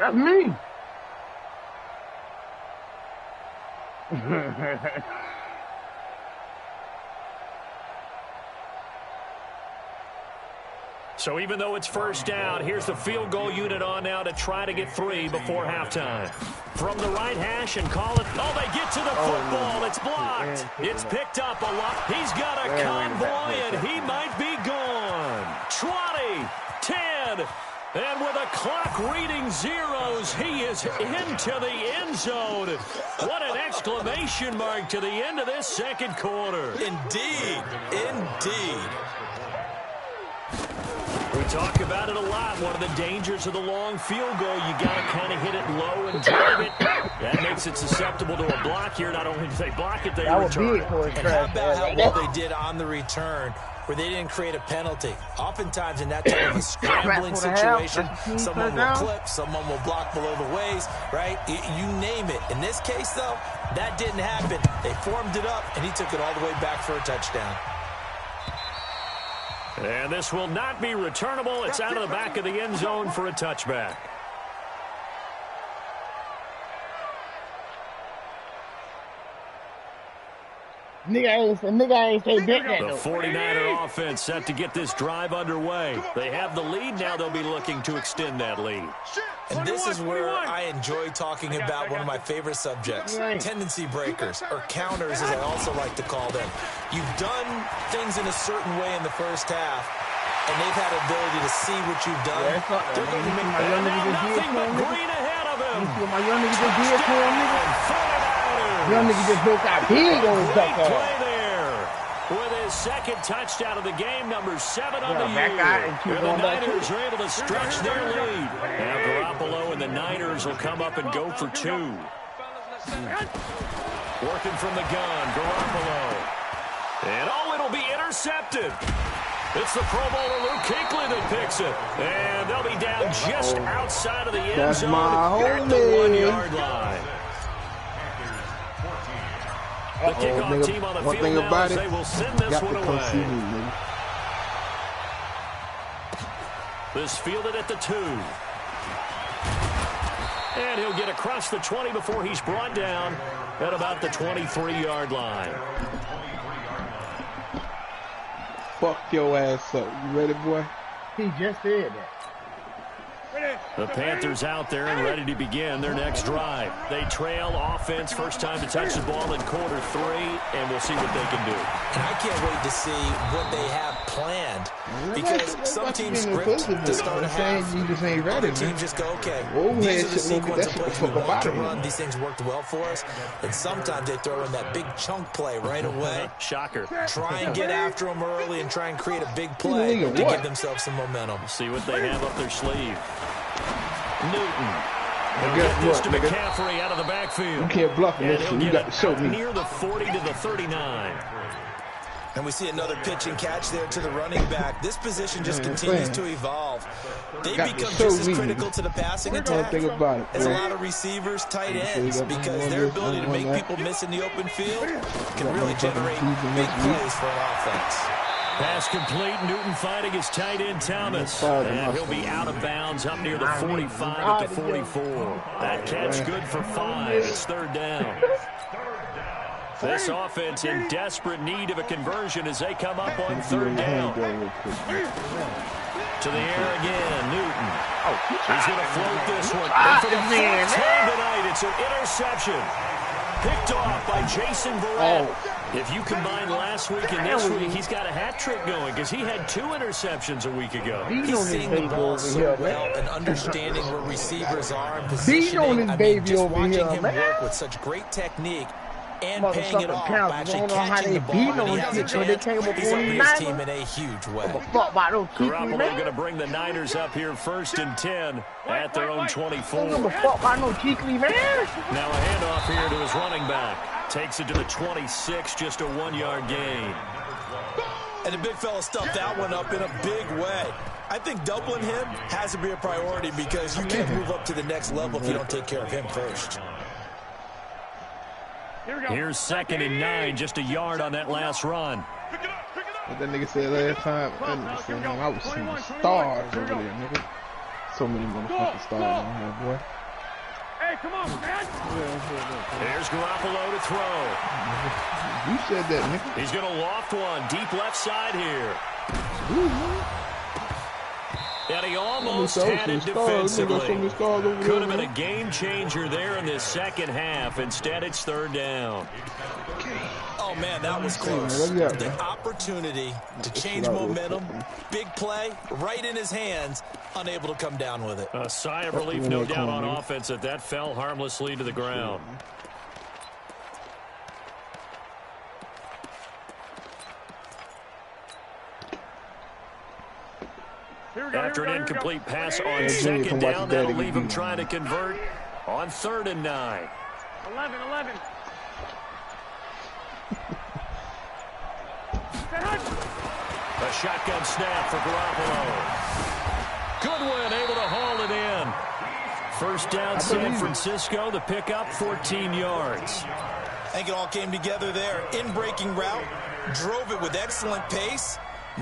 That's me. So even though it's first down, here's the field goal unit on now to try to get 3 before halftime. From the right hash and call it. Oh, they get to the football. It's blocked. It's picked up a lot. He's got a convoy, and he might be gone. 20, 10, and with a clock reading zeros, he is into the end zone. What an exclamation mark to the end of this second quarter. Indeed. Indeed. We talk about it a lot. One of the dangers of the long field goal, you got to kind of hit it low and drive it. That makes it susceptible to a block here. Not only do they block it, they return it. And how about how well they did on the return, where they didn't create a penalty? Oftentimes in that type of a scrambling situation, someone will clip, someone will block below the waist, right? You name it. In this case, though, that didn't happen. They formed it up, and he took it all the way back for a touchdown. And this will not be returnable. It's out of the back of the end zone for a touchback. Nigga ain't say bet that. The 49er offense set to get this drive underway. They have the lead now. They'll be looking to extend that lead. And this is where I enjoy talking about one of my favorite subjects, tendency breakers, or counters as I also like to call them. You've done things in a certain way in the first half, and they've had ability to see what you've done. They're going to make nothing but green ahead of him. My young nigga just did to him, nigga. Young nigga just broke out big on his duck play there with his second touchdown of the game, number 7 on the year. And the Niners are able to stretch their lead. Now Garoppolo and the Niners will come up and go for 2. Working from the gun, Garoppolo. And it'll be intercepted. It's the Pro Bowler Luke Kuechly that picks it. And they'll be down just outside of the end zone at the 1-yard line. The kickoff team on the field now, they will send this one away. This fielded at the 2. And he'll get across the 20 before he's brought down at about the 23-yard line. Fuck your ass up. You ready, boy? He just said that. The Panthers out there and ready to begin their next drive. They trail offense, first time to touch the ball in quarter 3, and we'll see what they can do. And I can't wait to see what they have planned, because some teams script to start a half. You just ain't ready, other teams just go, okay, these are the sequence of plays we want to run. These things worked well for us. And sometimes they throw in that big chunk play right away. Shocker. Try and get after them early and try and create a big play to give themselves some momentum. See what they have up their sleeve. Newton. He'll get this to McCaffrey out of the backfield. You can't bluff in this shit. You got to show me. Near the 40 to the 39. And we see another pitch and catch there to the running back. This position just continues to evolve. They become just as critical to the passing attack as a lot of receivers, tight ends, because their ability to make people miss in the open field can really generate big plays for an offense. Pass complete. Newton fighting his tight end Thomas. And he'll be out of bounds up near the 45 at the 44. That catch good for 5. It's third down. This offense in desperate need of a conversion as they come up on third down. To the air again, Newton. He's going to float this one. And for the fourth time tonight, it's an interception. Picked off by Jason Verrett. If you combine last week and this week, he's got a hat trick going because he had 2 interceptions a week ago. He's seeing the ball so well and understanding where receivers are and positioning. I mean, just watching him work with such great technique and paying it off, actually catching the ball when he has a chance. He's helping his team in a huge way. Garoppolo going to bring the Niners up here first and 10 at their own 24. Now a handoff here to his running back. Takes it to the 26, just a 1-yard gain. And the big fella stuffed that one up in a big way. I think doubling him has to be a priority because you can't move up to the next level if you don't take care of him first. Here's 2nd and 9, just a yard on that last run. What that nigga said last time, I was seeing stars over there, nigga. So many motherfucking stars on here, boy. Hey, come on, man. There's Garoppolo to throw. You said that, nigga. He's going to loft one deep left side here. And he almost had it defensively. Could have been a game changer there in this second half. Instead, it's third down. Oh, man, that was close. The opportunity to change momentum, big play, right in his hands, unable to come down with it. A sigh of relief, no doubt, on offense that fell harmlessly to the ground. After an incomplete pass on second down, that'll leave him trying to convert on 3rd and 9. 11. A shotgun snap for Garoppolo. Goodwin able to haul it in. First down, San Francisco. The pickup, 14 yards. I think it all came together there. In-breaking route, drove it with excellent pace.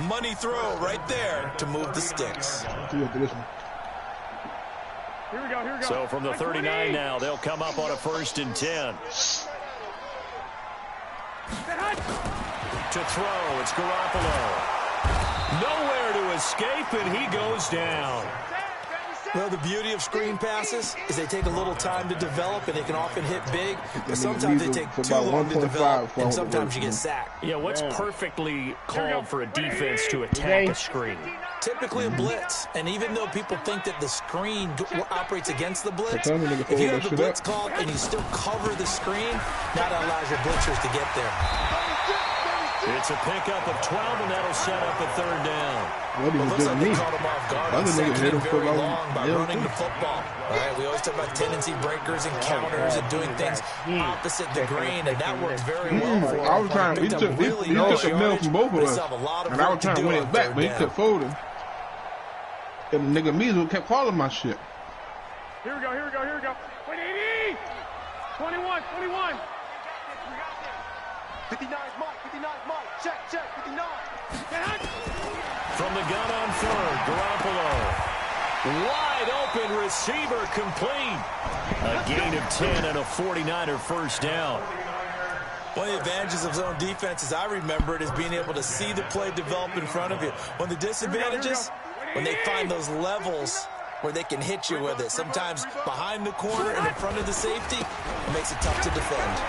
Money throw right there to move the sticks. Here we go. So from the 39 now, they'll come up on a 1st and 10. To throw, it's Garoppolo. Nowhere to escape, and he goes down. Well, the beauty of screen passes is they take a little time to develop, and they can often hit big, but sometimes they take too long to develop, and sometimes you get sacked. Yeah, what's perfectly called for a defense to attack a screen? Typically a blitz, and even though people think that the screen operates against the blitz, if you have the blitz called and you still cover the screen, that allows your blitzers to get there. It's a pickup of 12, and that'll set up a 3rd down. Well, looks like they caught him off guard on second and very long by running the football. All right, we always talk about tendency breakers and counters and doing things opposite the grain, and that worked very well for him. I was trying, he took a mill from both of us, and I was trying to win it back, but he kept folding. And the nigga Measle kept calling my shit. Here we go. 180. 21. 59 Mike. Check. 59. From the gun on 3rd, Garoppolo. Wide open receiver complete. A gain of 10 and a 49er first down. One of the advantages of zone defense, as I remember it, is being able to see the play develop in front of you. One of the disadvantages, when they find those levels where they can hit you with it. Sometimes behind the corner and in front of the safety, it makes it tough to defend.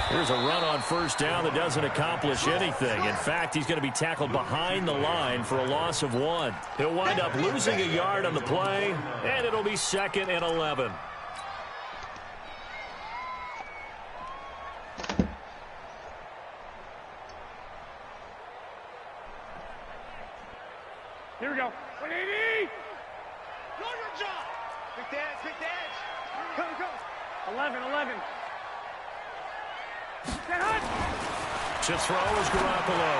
Here's a run on 1st down that doesn't accomplish anything. In fact, he's going to be tackled behind the line for a loss of 1. He'll wind up losing a yard on the play, and it'll be 2nd and 11. Here we go. 180. Big dash. Go. 11. To throw is Garoppolo.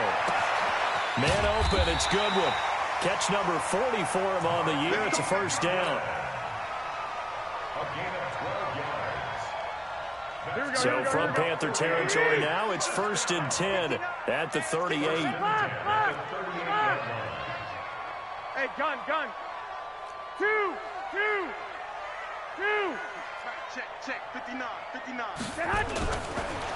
Man open, it's Goodwin. Catch number 40 for him on the year. It's a first down. So from Panther territory now, it's 1st and 10 at the 38. Hey, gun. 2. Check. 59.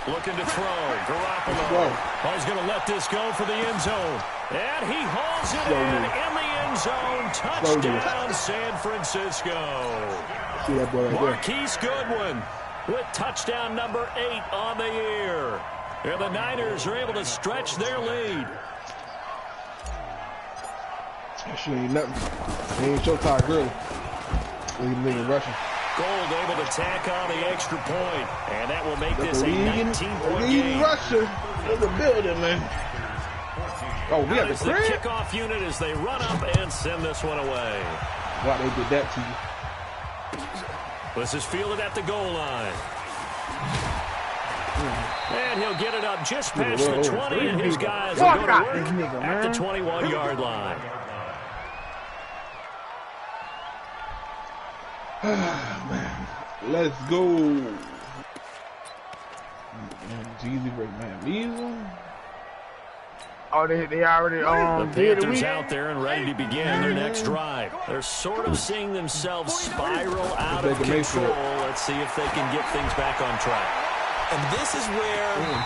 Looking to throw. Garoppolo. Oh, he's going to let this go for the end zone. And he hauls it in the end zone. Touchdown, San Francisco. Marquise Goodwin with touchdown number 8 on the year. And the Niners are able to stretch their lead. She ain't nothing. He ain't Showtime Grill. Leading Russian. Gold able to tack on the extra point, and that will make this a 19-point game. Russia in the building, man. Oh, we have the kickoff unit as they run up and send this one away. Why they did that to you? This is fielded at the goal line. And he'll get it up just past the 20, and his guys will go to work at the 21-yard line. Man, let's go. Jezzy2Grezzy's, man. Measle. Oh, they already the Panthers out there and ready to begin their next drive. They're sort of seeing themselves spiral out of control. Let's see if they can get things back on track. And this is where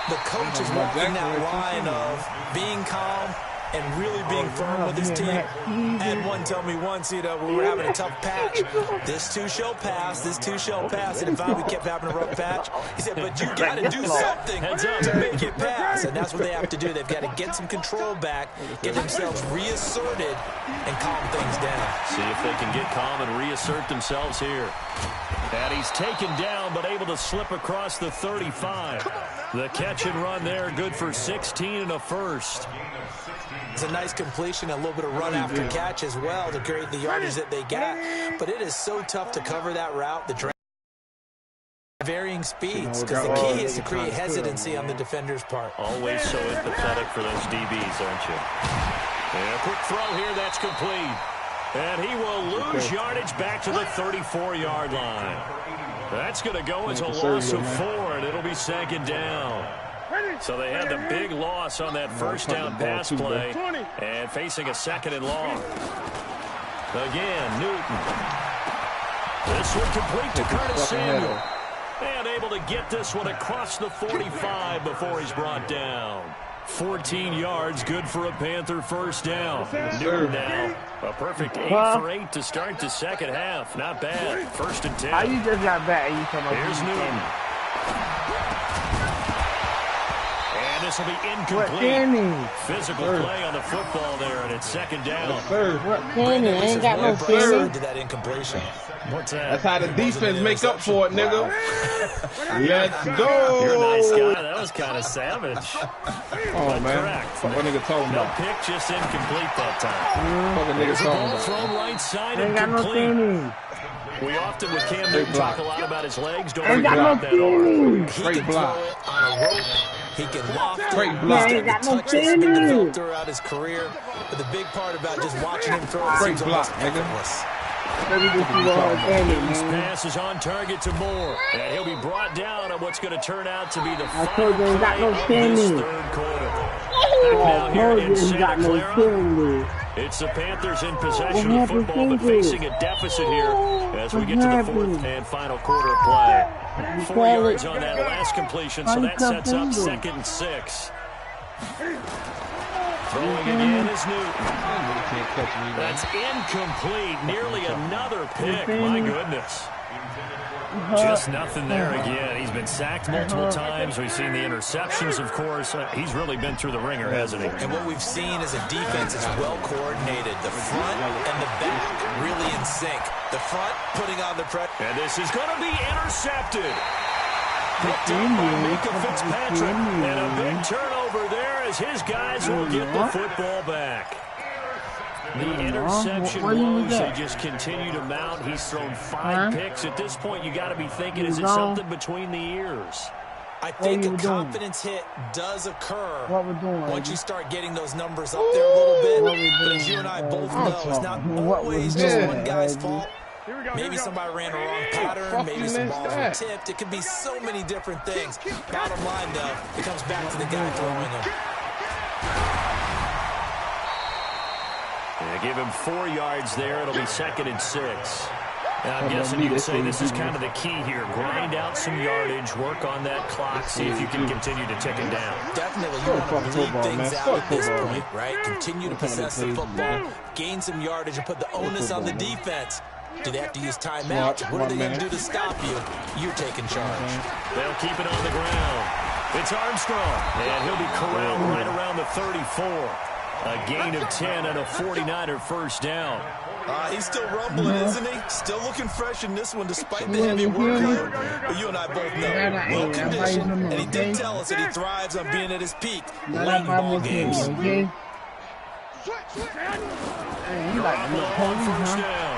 the coach is walking that line of being calm and really being firm with his team. I had one tell me once, we were having a tough patch. This too shall pass, this too shall pass. And in fact, we kept having a rough patch. He said, but you got to do something to make it pass. And that's what they have to do. They've got to get some control back, get themselves reasserted, and calm things down. See if they can get calm and reassert themselves here. And he's taken down, but able to slip across the 35. The catch and run there, good for 16 and a first. It's a nice completion, a little bit of run after catch as well to create the yardage that they got. But it is so tough to cover that route, the varying speeds, because the key is to create hesitancy on the defender's part. Always so empathetic for those DBs, aren't you? And a quick throw here, that's complete. And he will lose yardage back to the 34-yard line. That's going to go as a loss of 4, and it'll be second down. So they had the big loss on that first down pass play, and facing a second and long. Again, Newton. This one complete to Curtis Samuel. And able to get this one across the 45 before he's brought down. 14 yards, good for a Panther first down. Newton now, a perfect 8 for 8 to start the second half. Not bad. First and 10. How you just got back? Here's Newton. And this will be incomplete. Physical play on the football there, and it's second down. Ain't got no feeling to that incompletion. What's that? That's how the defense make up for it, nigga. Let's go. You're a nice guy. That was kind of savage. Oh, man. Correct. What nigga talking No about? pick, just incomplete that time. What the nigga talking about? Thrown right side ain't got no incomplete. feeling. We often with Cam Newton talk a lot about his legs. Don't Ain't forget got no about that arm. feeling. Great block. On a rope, he can loft it. Great block. Ain't got no Touch that's been feeling. developed throughout his career. But the big part about just watching him throw it Great seems block, almost nigga. effortless. Newton's pass is on target to Moore. And he'll be brought down on what's going to turn out to be the final play of this third quarter. Now here in Santa Clara, it's the Panthers in possession of football, but facing a deficit here as we get to the fourth and final quarter of play. 4 yards on that last completion, so that sets up 2nd and 6. Throwing again is Newton. That's incomplete. Nearly another pick. My goodness. Just nothing there again. He's been sacked multiple times. We've seen the interceptions, of course. He's really been through the ringer, hasn't he? And what we've seen is a defense that's well coordinated. The front and the back really in sync. The front putting on the pressure. And this is going to be intercepted. Picked up by Mika Fitzpatrick. And a big turnover there as his guys will get the football back. The interception woes, they just continue to mount. He's thrown 5 picks. At this point, you got to be thinking, is it something between the ears? I think a confidence hit does occur once you start getting those numbers up there a little bit. But as you and I both know, it's not always just one guy's fault. Maybe somebody ran a wrong pattern. Maybe some balls were tipped. It could be so many different things. Bottom line, though, it comes back to the guy throwing them. Give him 4 yards there. It'll be 2nd and 6. And I'm guessing you'd say this is kind of the key here. Grind out some yardage, work on that clock, see if you can continue to tick it down. Definitely, you want to leave things out at this point, right? Continue to possess the football, gain some yardage, and put the onus on the defense. Do they have to use timeouts? What are they going to do to stop you? You're taking charge. They'll keep it on the ground. It's Armstrong, and he'll be corralled right around the 34. A gain of 10 and a 49er first down. He's still rumbling, isn't he? Still looking fresh in this one despite the heavy workload. But you and I both know, well conditioned, and he did tell us that he thrives on being at his peak late in ball games. First down.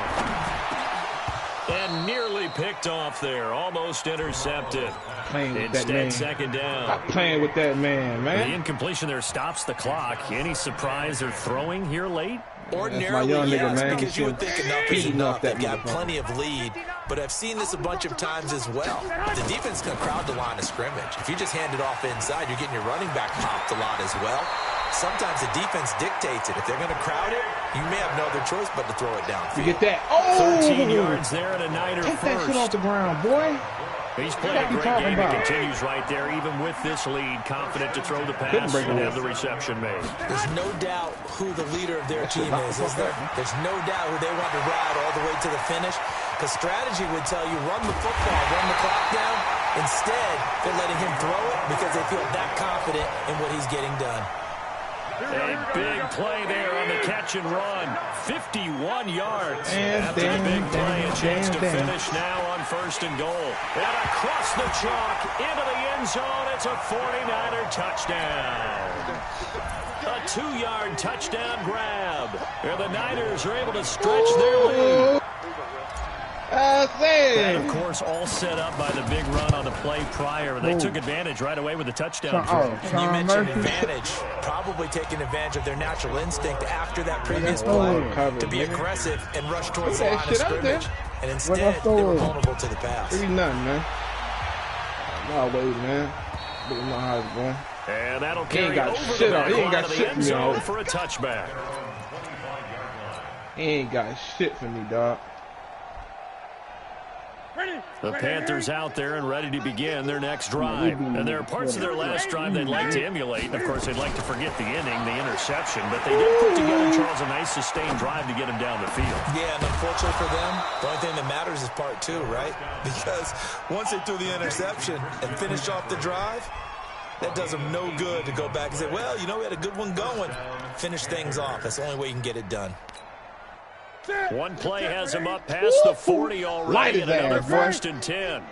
And nearly picked off there. Almost intercepted. Instead, second down. Stop playing with that man. The incompletion there stops the clock. Any surprise they're throwing here late? Ordinarily, yes, because you would think enough is enough. They've got plenty of lead, but I've seen this a bunch of times as well. The defense can crowd the line of scrimmage. If you just hand it off inside, you're getting your running back popped a lot as well. sometimes the defense dictates it. If they're going to crowd it, you may have no other choice but to throw it downfield. You get that? Oh! 13 yards there and a Niner Take first. that shit off the ground, boy. He's playing a great game and continues right there, even with this lead, confident to throw the pass and have the reception made. There's no doubt who the leader of their team is there? There's no doubt who they want to ride all the way to the finish. Because strategy would tell you, run the football, run the clock down. Instead, they're letting him throw it because they feel that confident in what he's getting done. A big play there on the catch and run. 51 yards. After the big play, a chance to finish now on 1st and goal. And across the chalk, into the end zone, it's a 49er touchdown. A 2-yard touchdown grab. And the Niners are able to stretch their lead. That, of course, all set up by the big run on the play prior. They took advantage right away with the touchdown. And you mentioned advantage. Probably taking advantage of their natural instinct after that previous play to be aggressive and rush towards the line of scrimmage. And instead, they were vulnerable to the pass. 3-0, man. No way, man. But you know how it's going. And that'll carry over the back line of the end zone for a touchback. He ain't got shit for me, dog. The Panthers out there and ready to begin their next drive. And there are parts of their last drive they'd like to emulate. And of course, they'd like to forget the inning, the interception. But they did put together, Charles, a nice sustained drive to get them down the field. Yeah, and unfortunately for them, the only thing that matters is part 2, right? Because once they threw the interception and finished off the drive, that does them no good to go back and say, well, you know, we had a good one going. Finish things off. That's the only way you can get it done. One play has him up past the 40 already, and another 1st and 10.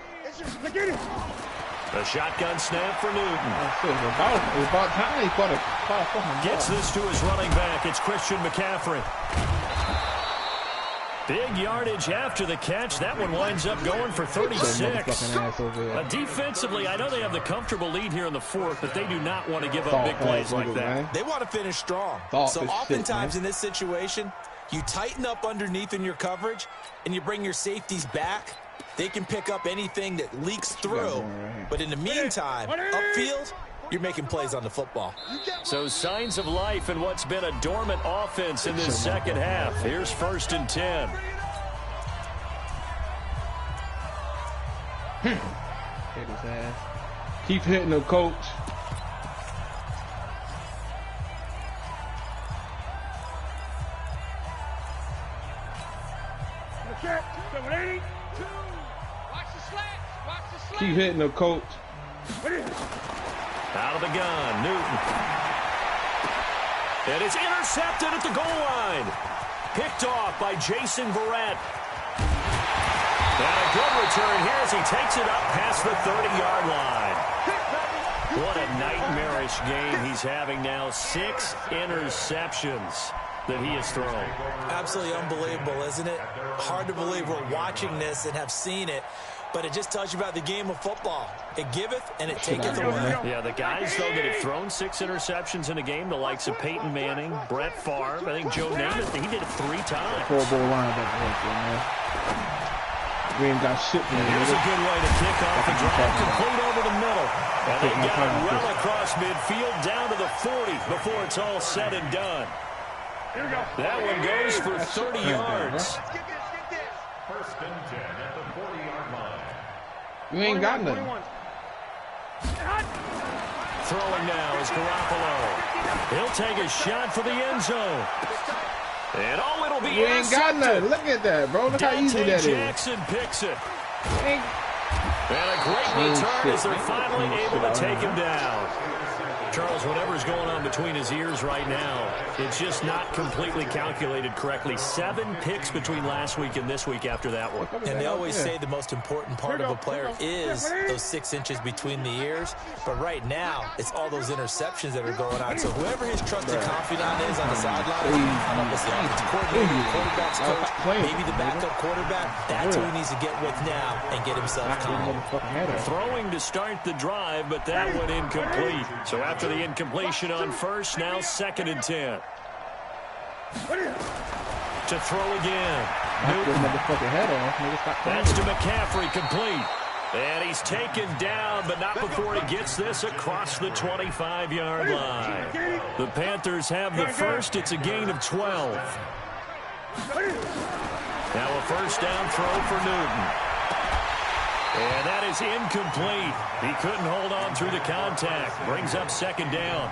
A shotgun snap for Newton. It's about time he caught a gets this to his running back. It's Christian McCaffrey. Big yardage after the catch. That one winds up going for 36. Defensively, I know they have the comfortable lead here in the 4th, but they do not want to give up big plays like that. They want to finish strong. So oftentimes in this situation, you tighten up underneath in your coverage, and you bring your safeties back. They can pick up anything that leaks through. But in the meantime, upfield, you're making plays on the football. So signs of life in what's been a dormant offense in this second half. Here's 1st and 10. Hit his ass. Keep hitting the coach. Keep hitting the coach. Out of the gun, Newton. And it's intercepted at the goal line. Picked off by Jason Verrett. And a good return here as he takes it up past the 30-yard line. What a nightmarish game he's having now. 6 interceptions that he has thrown. Absolutely unbelievable, isn't it? Hard to believe we're watching this and have seen it. But it just tells you about the game of football. It giveth and it taketh away. Yeah, the guys, though, that have thrown 6 interceptions in a game, the likes of Peyton Manning, Brett Favre, I think Joe Namath, he did it 3 times. Pro Bowl linebacker right there, man. We ain't got shit for him. Here's a good way to kick off the drive, complete over the middle. And they got it well across midfield, down to the 40 before it's all said and done. That one goes for 30 yards. 1st and 10 at the 40-yard line. You ain't got nothing. Throwing now is Garoppolo. He'll take a shot for the end zone. And oh, it'll be you ain't got nothing. Look at that, bro. Look how easy that is. Jackson picks it. And a great return as they're finally able to take him down. Charles, whatever's going on between his ears right now, it's just not completely calculated correctly. 7 picks between last week and this week after that one. And they always say the most important part of a player is those 6 inches between the ears. But right now, it's all those interceptions that are going on. So whoever his trusted confidant is on the sideline, I don't know if it's the offensive coordinator, quarterback's coach, maybe the backup quarterback, that's who he needs to get with now and get himself calm. Throwing to start the drive, but that one incomplete. So after the incompletion on 1st, now 2nd and 10. To throw again. That's to McCaffrey, complete. And he's taken down, but not before he gets this across the 25-yard line. The Panthers have the first. It's a gain of 12. Now a first down throw for Newton. And that is incomplete. He couldn't hold on through the contact. Brings up second down.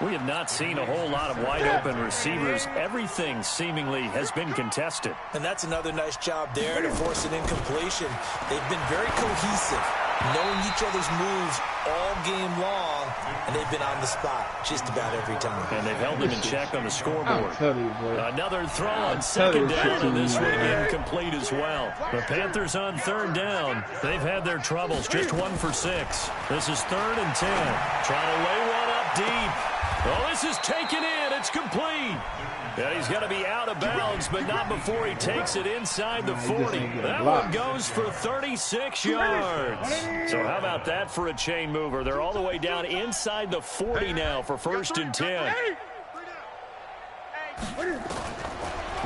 We have not seen a whole lot of wide-open receivers. Everything seemingly has been contested. And that's another nice job there to force an incompletion. They've been very cohesive, knowing each other's moves all game long, and they've been on the spot just about every time. And they've held them in check on the scoreboard. Another throw on second down, and this one incomplete as well. The Panthers on third down. They've had their troubles, just 1 for 6. This is 3rd and 10. Trying to lay one up deep. Oh, this is taken in. It's complete. Yeah, he's going to be out of bounds, but not before he takes it inside the 40. That one goes for 36 yards. So how about that for a chain mover? They're all the way down inside the 40 now for 1st and 10.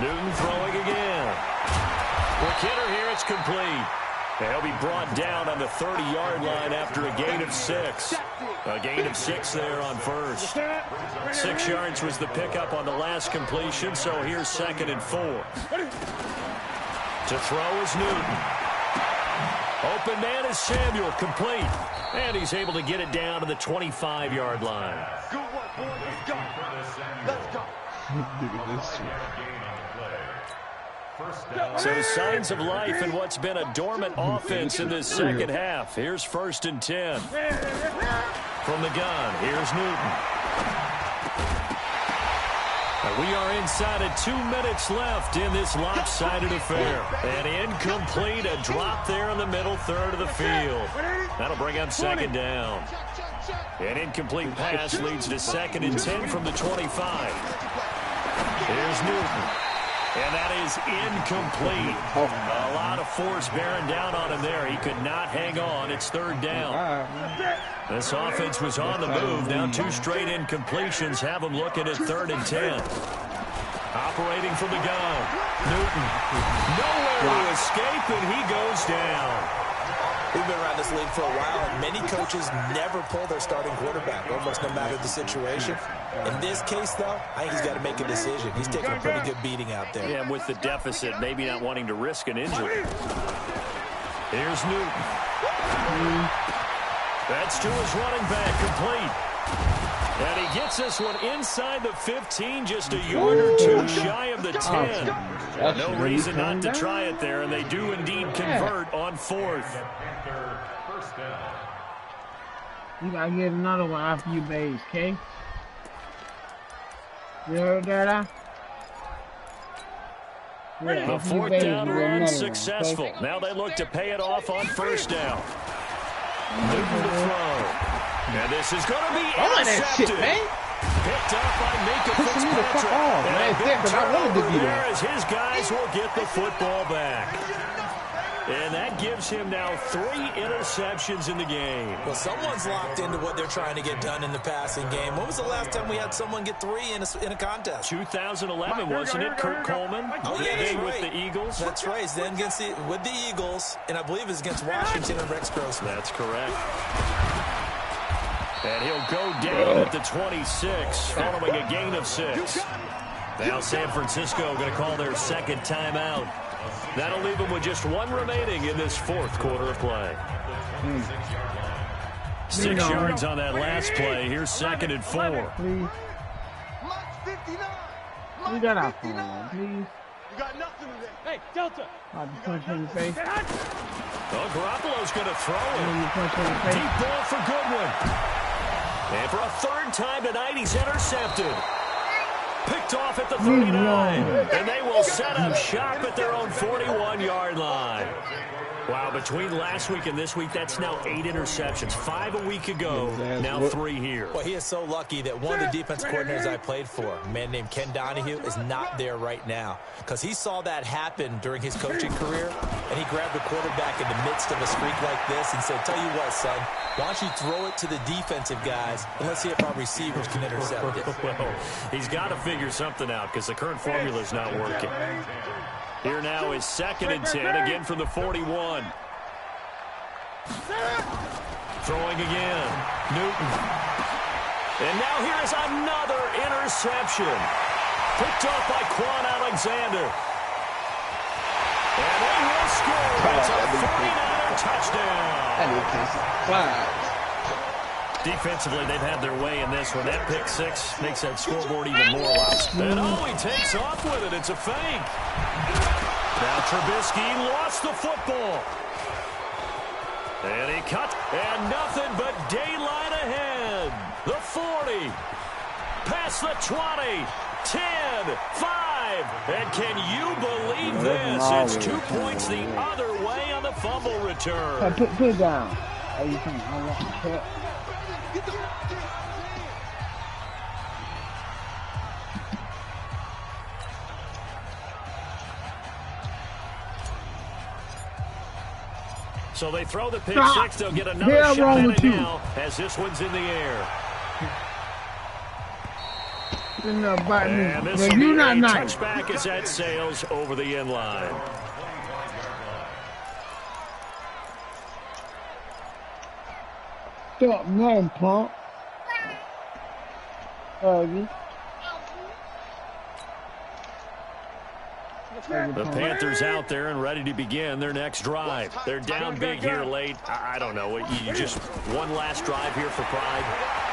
Newton throwing again. Quick hitter here. It's complete. He'll be brought down on the 30-yard line after a gain of 6. A gain of 6 there on first. 6 yards was the pickup on the last completion, so here's 2nd and 4. To throw is Newton. Open man is Samuel, complete. And he's able to get it down to the 25-yard line. Good work, boys. Let's go. Let's go. So signs of life in what's been a dormant offense in this second half. Here's 1st and 10. From the gun, here's Newton. And we are inside of 2 minutes left in this lopsided affair. And incomplete, a drop there in the middle third of the field. That'll bring up 2nd down. An incomplete pass leads to 2nd and 10 from the 25. Here's Newton. And that is incomplete. A lot of force bearing down on him there. He could not hang on. It's 3rd down. This offense was on the move. Now 2 straight incompletions have them looking at 3rd and 10. Operating from the gun. Newton. Nowhere to escape, and he goes down. We've been around this league for a while, and many coaches never pull their starting quarterback, almost no matter the situation. In this case, though, I think he's got to make a decision. He's taking a pretty good beating out there. Yeah, and with the deficit, maybe not wanting to risk an injury. Here's Newton. That's to his running back, complete. And he gets this one inside the 15, just a yard or 2 shy of the 10. No reason not to try it there, and they do indeed convert on 4th. You gotta get another one after you base, okay? You heard that? The 4th down run successful. Okay? Now they look to pay it off on 1st down. Newton to throw. And this is going to be intercepted. Picked up by Mika Fitzpatrick. And a big turnover there as his guys will get the football back. And that gives him now 3 interceptions in the game. Well, someone's locked into what they're trying to get done in the passing game. When was the last time we had someone get 3 in a contest? 2011, wasn't it? Kurt Coleman. Oh, yeah, that's right. With the Eagles. That's right. Then with the Eagles, and I believe it was against Washington and Rex Grossman. That's correct. And he'll go down at the 26, following a gain of 6. Now San Francisco going to call their 2nd timeout. That'll leave them with just 1 remaining in this 4th quarter of play. 6 yards on that last play. Here's 2nd and 4. You got out for him, please. You got nothing today. Hey, Delta. I'll just punch him in the face. Well, Garoppolo's going to throw it. Deep ball for Goodwin. And for a 3rd time tonight, he's intercepted. Picked off at the 39. And they will set up shop at their own 41-yard line. Wow, between last week and this week, that's now 8 interceptions. 5 a week ago, now 3 here. Well, he is so lucky that one of the defense coordinators I played for, a man named Ken Donahue, is not there right now. Because he saw that happen during his coaching career, and he grabbed the quarterback in the midst of a streak like this and said, tell you what, son, why don't you throw it to the defensive guys, and let's see if our receivers can intercept it. Well, he's got to figure something out because the current formula is not working. Here now is 2nd and 10, again from the 41. Throwing again. Newton. And now here is another interception. Picked off by Quan Alexander. And they will score. It's a 49er touchdown. Defensively, they've had their way in this one. That pick six makes that scoreboard even more loud. And he takes off with it. It's a fake. Now Trubisky lost the football. And he cut. And nothing but daylight ahead. The 40. Past the 20. 10. 5. And can you believe this? It's 2 points the other way on the fumble return. Put it down. How you think? I want to put. So they throw the pick six. They'll get another shot at it now as this one's in the air. And this will be a touchback as that sails over the end line. Stop now, punk. The Panthers out there and ready to begin their next drive. They're down big here late. I don't know. You just one last drive here for pride.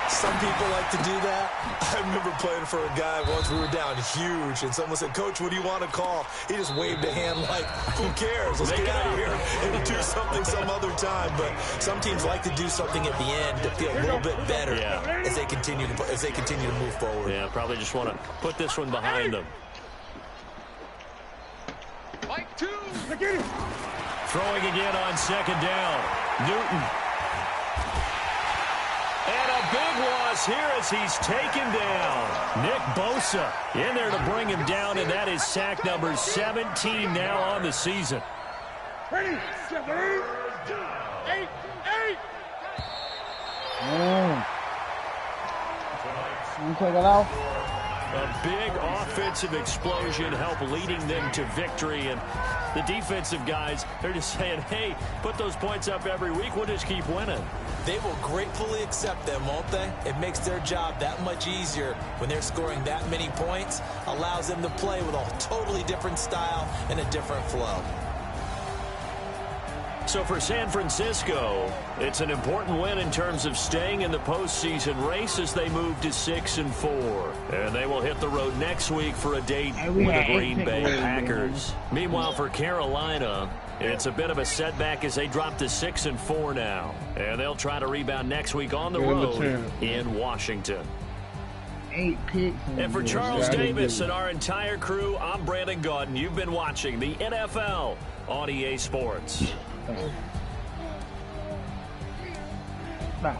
Some people like to do that. I remember playing for a guy once. We were down huge, and someone said, "Coach, what do you want to call?" He just waved a hand like, "Who cares? Let's get out of here and do something some other time." But some teams like to do something at the end to feel a little bit better as they continue to move forward. Yeah, probably just want to put this one behind them. Throwing again on second down. Newton. And a big loss here as he's taken down. Nick Bosa in there to bring him down, and that is sack number 17 now on the season. Ready, 7, 8, 8. You take it off? A big offensive explosion helped leading them to victory, and the defensive guys, they're just saying, hey, put those points up every week, we'll just keep winning. They will gratefully accept them, won't they? It makes their job that much easier when they're scoring that many points, allows them to play with a totally different style and a different flow. So for San Francisco, it's an important win in terms of staying in the postseason race as they move to 6-4. And they will hit the road next week for a date with the Green Bay Packers. Meanwhile, for Carolina, it's a bit of a setback as they drop to 6-4 now. And they'll try to rebound next week on the road in Washington. 8 picks. And for Charles Davis and our entire crew, I'm Brandon Gaudin. You've been watching the NFL on EA Sports. Bye.